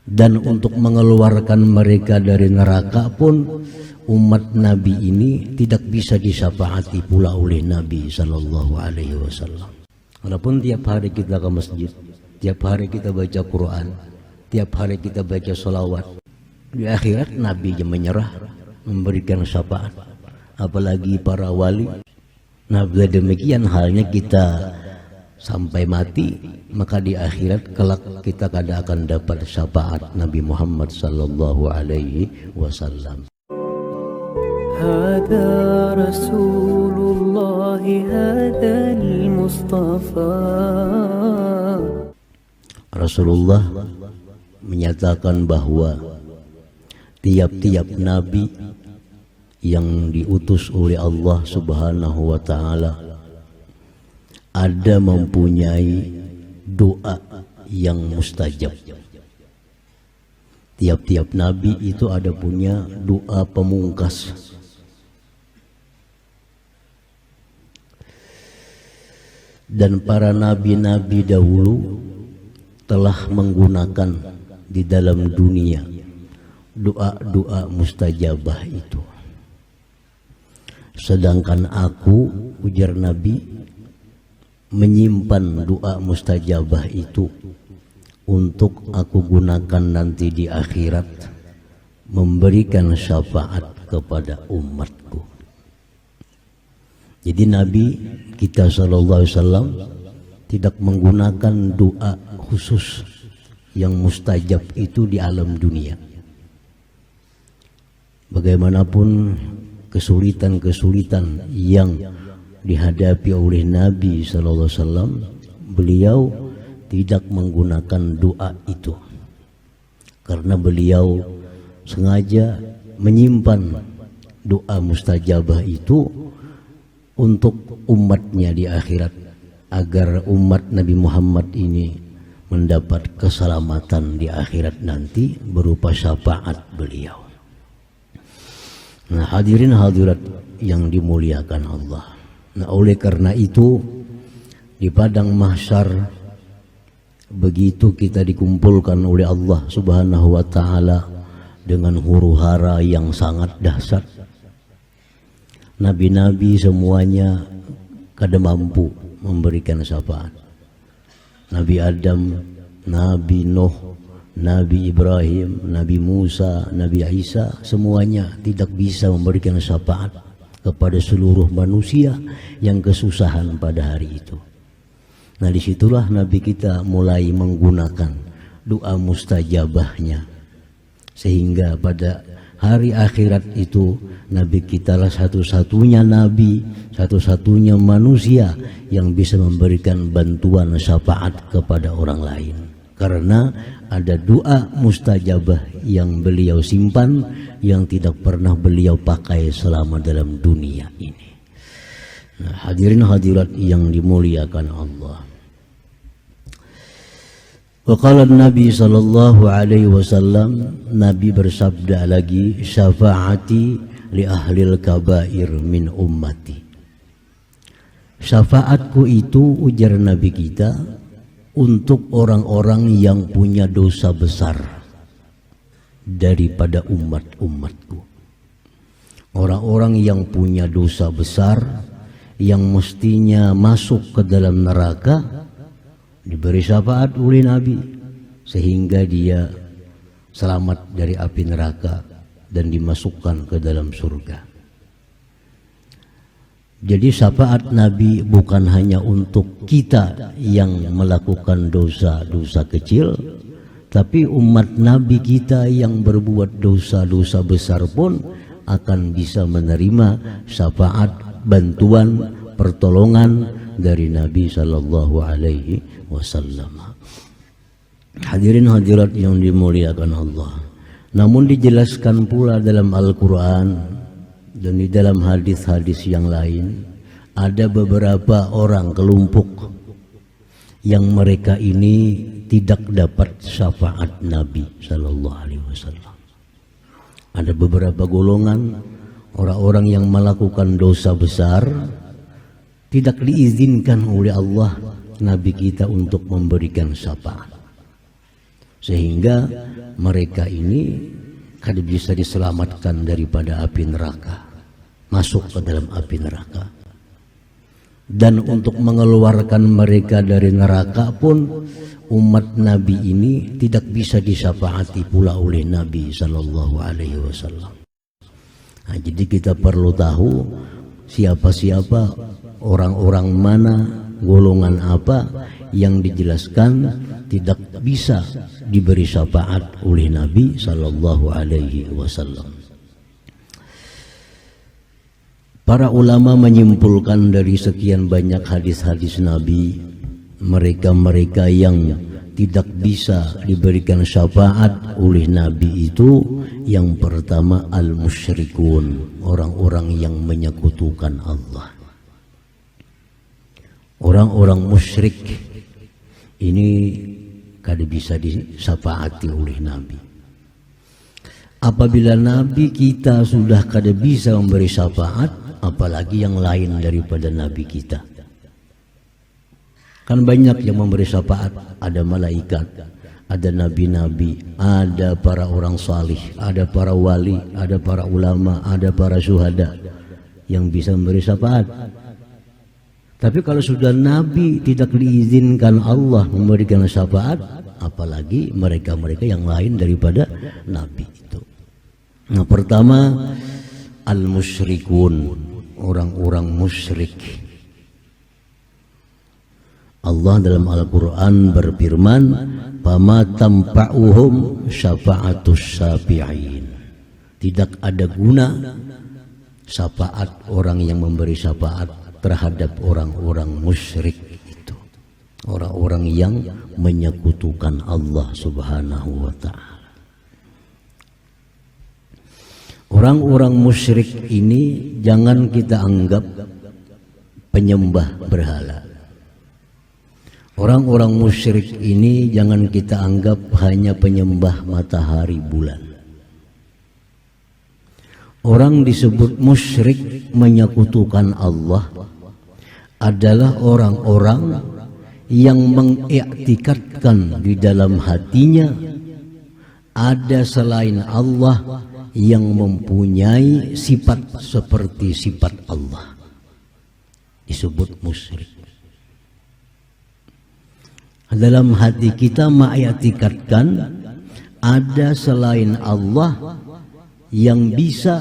Dan untuk mengeluarkan mereka dari neraka pun umat Nabi ini tidak bisa disyafaati pula oleh Nabi Sallallahu Alaihi Wasallam. Walaupun tiap hari kita ke masjid, tiap hari kita baca Quran, tiap hari kita baca sholawat, di akhirat Nabi yang menyerah memberikan syafaat, apalagi para wali. Nah, bila demikian halnya kita sampai mati, maka di akhirat kelak kita kada akan dapat syafaat Nabi Muhammad sallallahu alaihi wasallam. Hada Rasulullah hadal Mustafa. Rasulullah menyatakan bahwa tiap-tiap nabi yang diutus oleh Allah Subhanahu wa taala ada mempunyai doa yang mustajab. Tiap-tiap nabi itu ada punya doa pemungkas. Dan para nabi-nabi dahulu telah menggunakan di dalam dunia doa-doa mustajabah itu. Sedangkan aku, ujar Nabi, menyimpan doa mustajabah itu untuk aku gunakan nanti di akhirat, memberikan syafaat kepada umatku. Jadi Nabi kita sallallahu alaihi wasallam tidak menggunakan doa khusus yang mustajab itu di alam dunia. Bagaimanapun kesulitan-kesulitan yang dihadapi oleh Nabi sallallahu alaihi wasallam, beliau tidak menggunakan doa itu karena beliau sengaja menyimpan doa mustajabah itu untuk umatnya di akhirat, agar umat Nabi Muhammad ini mendapat keselamatan di akhirat nanti berupa syafaat beliau. Nah, hadirin hadirat yang dimuliakan Allah. Nah, oleh karena itu di padang mahsyar begitu kita dikumpulkan oleh Allah Subhanahu wa taala dengan huru-hara yang sangat dahsyat. Nabi-nabi semuanya kada mampu memberikan syafaat. Nabi Adam, Nabi Nuh, Nabi Ibrahim, Nabi Musa, Nabi Isa, semuanya tidak bisa memberikan syafaat kepada seluruh manusia yang kesusahan pada hari itu. Nah, disitulah Nabi kita mulai menggunakan doa mustajabahnya, sehingga pada hari akhirat itu Nabi kita lah satu-satunya Nabi, satu-satunya manusia yang bisa memberikan bantuan syafaat kepada orang lain, karena ada doa mustajabah yang beliau simpan yang tidak pernah beliau pakai selama dalam dunia ini. Nah, hadirin hadirat yang dimuliakan Allah. Waqala Nabi sallallahu alaihi wasallam, Nabi bersabda lagi, syafaati li ahlil kabair min ummati. Syafaatku itu, ujar Nabi kita, untuk orang-orang yang punya dosa besar daripada umat-umatku. Orang-orang yang punya dosa besar yang mestinya masuk ke dalam neraka diberi syafaat oleh Nabi sehingga dia selamat dari api neraka dan dimasukkan ke dalam surga. Jadi syafaat Nabi bukan hanya untuk kita yang melakukan dosa-dosa kecil, tapi umat Nabi kita yang berbuat dosa-dosa besar pun akan bisa menerima syafaat, bantuan, pertolongan dari Nabi sallallahu alaihi wasallam. Hadirin hadirat yang dimuliakan Allah. Namun dijelaskan pula dalam Al-Quran dan di dalam hadis-hadis yang lain, ada beberapa orang kelompok yang mereka ini tidak dapat syafaat Nabi sallallahu alaihi wasallam. Ada beberapa golongan orang-orang yang melakukan dosa besar tidak diizinkan oleh Allah Nabi kita untuk memberikan syafaat, sehingga mereka ini kada bisa diselamatkan daripada api neraka, masuk ke dalam api neraka. Dan untuk mengeluarkan mereka dari neraka pun umat Nabi ini tidak bisa disyafaati pula oleh Nabi Sallallahu Alaihi Wasallam. Nah, jadi kita perlu tahu siapa-siapa, orang-orang mana, golongan apa yang dijelaskan tidak bisa diberi syafaat oleh Nabi Sallallahu Alaihi Wasallam. Para ulama menyimpulkan dari sekian banyak hadis-hadis Nabi, mereka-mereka yang tidak bisa diberikan syafaat oleh Nabi itu yang pertama al-musyrikun, orang-orang yang menyekutukan Allah. Orang-orang musyrik ini kada bisa disyafaati oleh Nabi. Apabila Nabi kita sudah kada bisa memberi syafaat, apalagi yang lain daripada Nabi kita. Kan banyak yang memberi syafaat, ada malaikat, ada nabi-nabi, ada para orang salih, ada para wali, ada para ulama, ada para syuhada yang bisa memberi syafaat. Tapi kalau sudah Nabi tidak diizinkan Allah memberikan syafaat, apalagi mereka-mereka yang lain daripada Nabi itu. Nah, pertama al-musyrikun, orang-orang musyrik. Allah dalam Al-Quran berfirman, "Fama tanfa'uhum syafa'atus syafi'in." Tidak ada guna syafaat orang yang memberi syafaat terhadap orang-orang musyrik itu, orang-orang yang menyekutukan Allah Subhanahu wa ta'ala. Orang-orang musyrik ini jangan kita anggap penyembah berhala. Orang-orang musyrik ini jangan kita anggap hanya penyembah matahari bulan. Orang disebut musyrik menyekutukan Allah adalah orang-orang yang mengiktikadkan di dalam hatinya ada selain Allah yang mempunyai sifat seperti sifat Allah, disebut musyrik. Dalam hati kita mengiktikadkan ada selain Allah yang bisa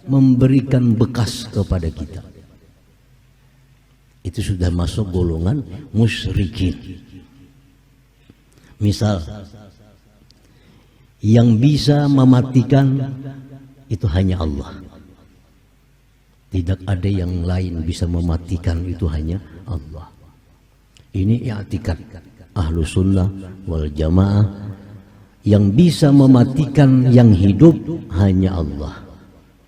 memberikan bekas kepada kita. Itu sudah masuk golongan musyrikin. Misal, yang bisa mematikan itu hanya Allah. Tidak ada yang lain bisa mematikan, itu hanya Allah. Ini i'tikad ahlu sunnah wal jamaah, yang bisa mematikan yang hidup hanya Allah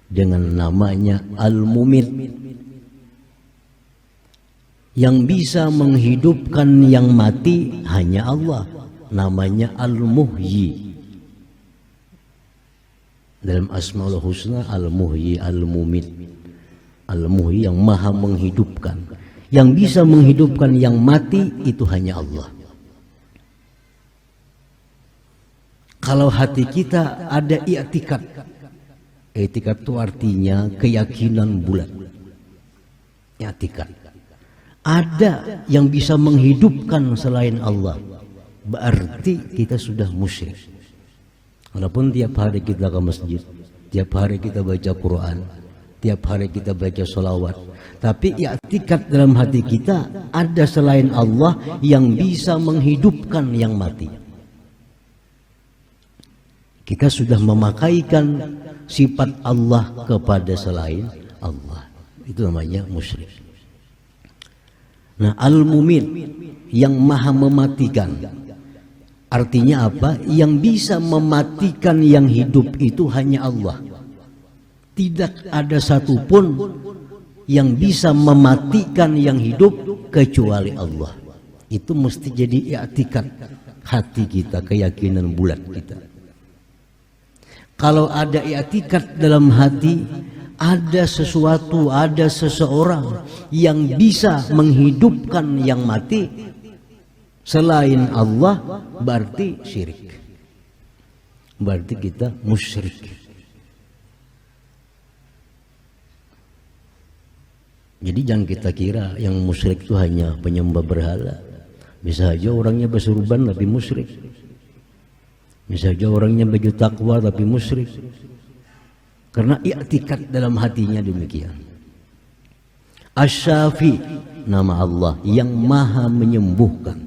dengan namanya al-mumit. Yang bisa menghidupkan yang mati hanya Allah, namanya al-muhyi. Dalam Asmaul Husna al-muhyi, al-mumit. Al-muhyi yang maha menghidupkan. Yang bisa menghidupkan yang mati itu hanya Allah. Kalau hati kita ada i'tikad, i'tikad itu artinya keyakinan bulat. I'tikad. Ada yang bisa menghidupkan selain Allah, berarti kita sudah musyrik. Walaupun tiap hari kita ke masjid, tiap hari kita baca Quran, tiap hari kita baca sholawat, tapi i'tikad dalam hati kita ada selain Allah yang bisa menghidupkan yang mati. Kita sudah memakaikan sifat Allah kepada selain Allah. Itu namanya musyrik. Nah, al-mumit yang maha mematikan. Artinya apa? Yang bisa mematikan yang hidup itu hanya Allah. Tidak ada satupun yang bisa mematikan yang hidup kecuali Allah. Itu mesti jadi i'tikad hati kita, keyakinan bulat kita. Kalau ada i'tikad dalam hati, ada sesuatu, ada seseorang yang bisa menghidupkan yang mati selain Allah, berarti syirik. berarti kita musyrik. Jadi jangan kita kira yang musyrik itu hanya penyembah berhala. Bisa aja orangnya bersurban tapi musyrik. Bisa aja orangnya baju takwa tapi musyrik. Karena i'tikad dalam hatinya demikian. Asy-Syafi, nama Allah yang maha menyembuhkan.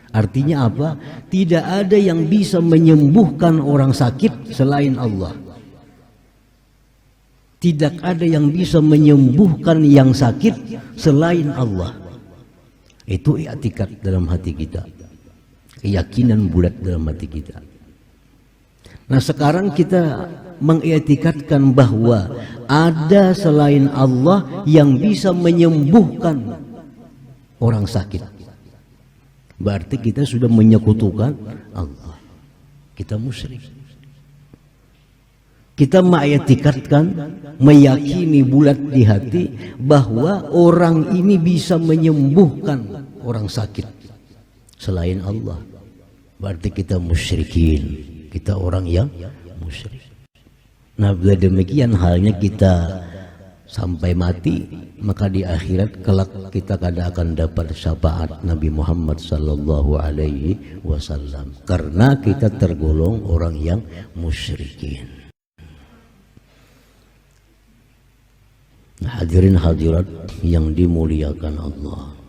Artinya apa? Tidak ada yang bisa menyembuhkan orang sakit selain Allah. Tidak ada yang bisa menyembuhkan yang sakit selain Allah. Itu i'tikad dalam hati kita. Keyakinan bulat dalam hati kita. Nah sekarang kita mengiktikadkan bahwa ada selain Allah yang bisa menyembuhkan orang sakit. Berarti kita sudah menyekutukan Allah. Kita musyrik. Kita mengiktikadkan, meyakini bulat di hati bahwa orang ini bisa menyembuhkan orang sakit selain Allah. Berarti kita musyrikin. Kita orang yang musyrik. Nah bila demikian halnya kita sampai mati, maka di akhirat kelak kita kada akan dapat syafaat Nabi Muhammad sallallahu alaihi wasallam karena kita tergolong orang yang musyrikin. Nah, hadirin hadirat yang dimuliakan Allah.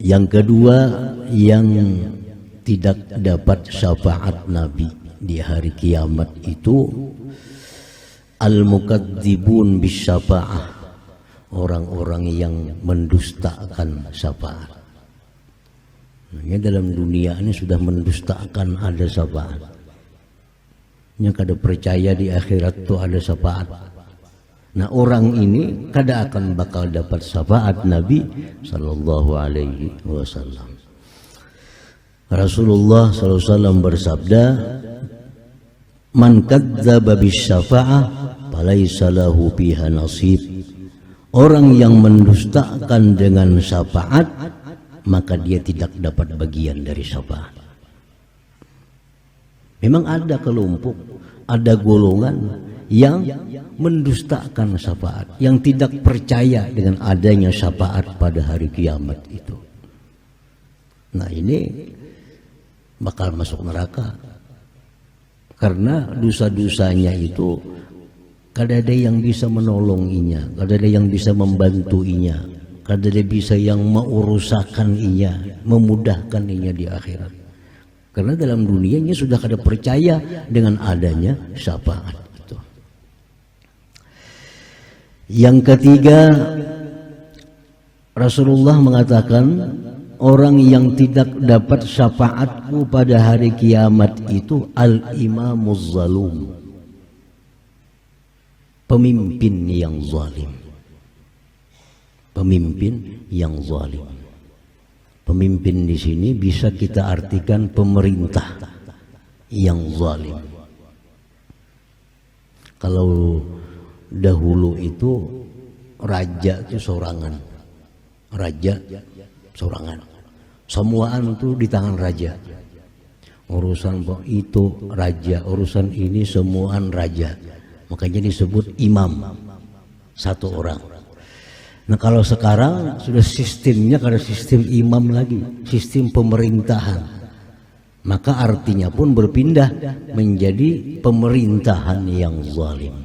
Yang kedua yang tidak dapat syafaat Nabi di hari kiamat itu al-mukadzibun bisyafa'ah, orang-orang yang mendustakan syafaat. Ini dalam dunia ini sudah mendustakan ada syafaat. Yang kada percaya di akhirat itu ada syafaat. Nah orang ini kada akan bakal dapat syafaat Nabi sallallahu alaihi wasallam. Rasulullah sallallahu alaihi wasallam bersabda, "Man kadzdzaba bisyafa'ah falaysa lahu fiha nasib." Orang yang mendustakan dengan syafaat maka dia tidak dapat bagian dari syafaat. Memang ada kelompok, ada golongan yang mendustakan syafaat, yang tidak percaya dengan adanya syafaat pada hari kiamat itu. Nah ini bakal masuk neraka karena dosa-dosanya itu kada ada yang bisa menolonginya, kada ada yang bisa membantuinya, kada ada bisa yang meurusakan inya, memudahkan inya di akhirat. Karena dalam dunianya sudah kada percaya dengan adanya syafaat itu. Yang ketiga, Rasulullah mengatakan orang yang tidak dapat syafaatku pada hari kiamat itu al-imamuz zalum, pemimpin yang zalim. Pemimpin yang zalim. Pemimpin di sini bisa kita artikan pemerintah yang zalim. Kalau dahulu itu raja itu sorangan, raja sorangan, semuaan itu di tangan raja. Urusan itu raja, urusan ini semuaan raja. Makanya disebut imam, satu orang. Nah kalau sekarang sudah sistemnya kada sistem imam lagi, sistem pemerintahan. Maka artinya pun berpindah menjadi pemerintahan yang zalim.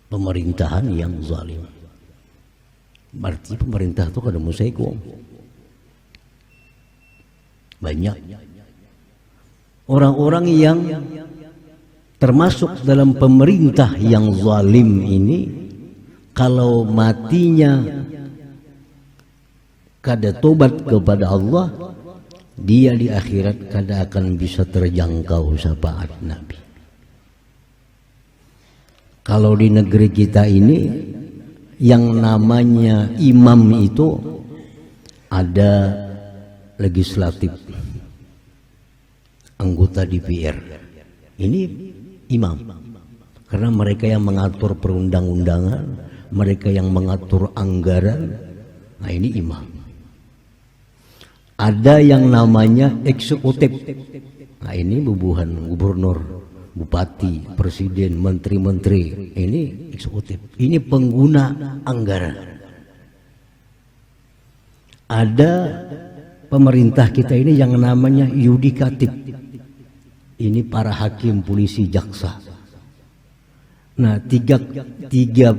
Pemerintahan yang zalim. Berarti pemerintah itu kada musaiku. Banyak orang-orang yang termasuk dalam pemerintah yang zalim ini, kalau matinya kada tobat kepada Allah, dia di akhirat kada akan bisa terjangkau syafaat Nabi. Kalau di negeri kita ini yang namanya imam itu ada legislatif, anggota DPR. Ini imam. Karena mereka yang mengatur perundang-undangan, mereka yang mengatur anggaran, nah ini imam. Ada yang namanya eksekutif. Nah ini bubuhan gubernur, bupati, presiden, menteri-menteri. Ini eksekutif. Ini pengguna anggaran. Ada pemerintah kita ini yang namanya yudikatif. Ini para hakim, polisi, jaksa. Nah tiga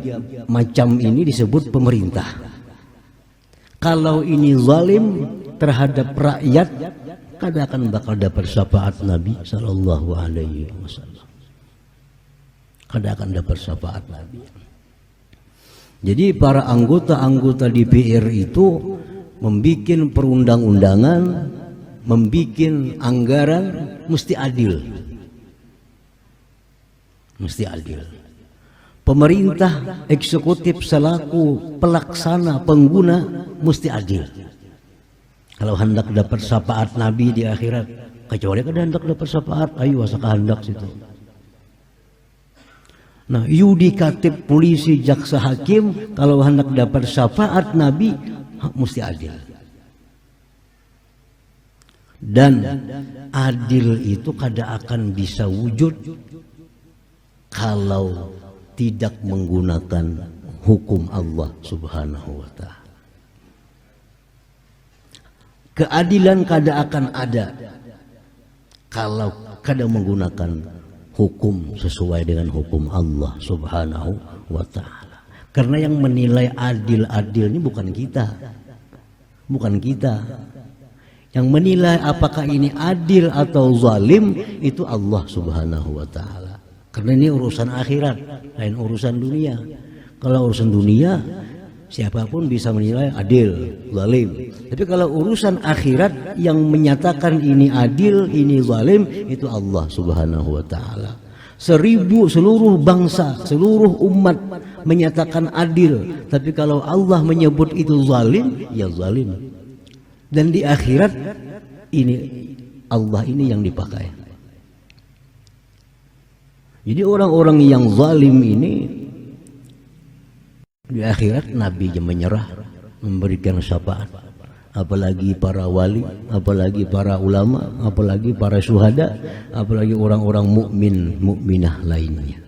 macam ini disebut pemerintah. Kalau ini zalim terhadap rakyat, kada akan bakal dapat syafaat Nabi Sallallahu Alaihi Wasallam. Kada akan dapat syafaat Nabi. Jadi para anggota-anggota DPR itu membikin perundang-undangan, membikin anggaran, mesti adil. Mesti adil. Pemerintah eksekutif selaku pelaksana pengguna mesti adil. Kalau hendak dapat syafaat Nabi di akhirat, kecuali kada hendak dapat syafaat, ayo asa kehendak situ. Nah, yudikatif, polisi, jaksa, hakim, kalau hendak dapat syafaat Nabi mesti adil. Dan adil itu kada akan bisa wujud kalau tidak menggunakan hukum Allah Subhanahu wa ta'ala. Keadilan kada akan ada kalau kada menggunakan hukum sesuai dengan hukum Allah Subhanahu wa ta'ala. Karena yang menilai adil-adil ini bukan kita. Bukan kita. Yang menilai apakah ini adil atau zalim itu Allah Subhanahu wa ta'ala. Karena ini urusan akhirat, lain urusan dunia. Kalau urusan dunia, siapapun bisa menilai adil, zalim. Tapi kalau urusan akhirat yang menyatakan ini adil, ini zalim, itu Allah Subhanahu wa ta'ala. Seluruh bangsa, seluruh umat menyatakan adil, tapi kalau Allah menyebut itu zalim, ya zalim. Dan di akhirat ini Allah ini yang dipakai. Jadi orang-orang yang zalim ini di akhirat Nabi menyerah, memberikan syafaat. Apalagi para wali, apalagi para ulama, apalagi para syuhada, apalagi orang-orang mukmin, mukminah lainnya.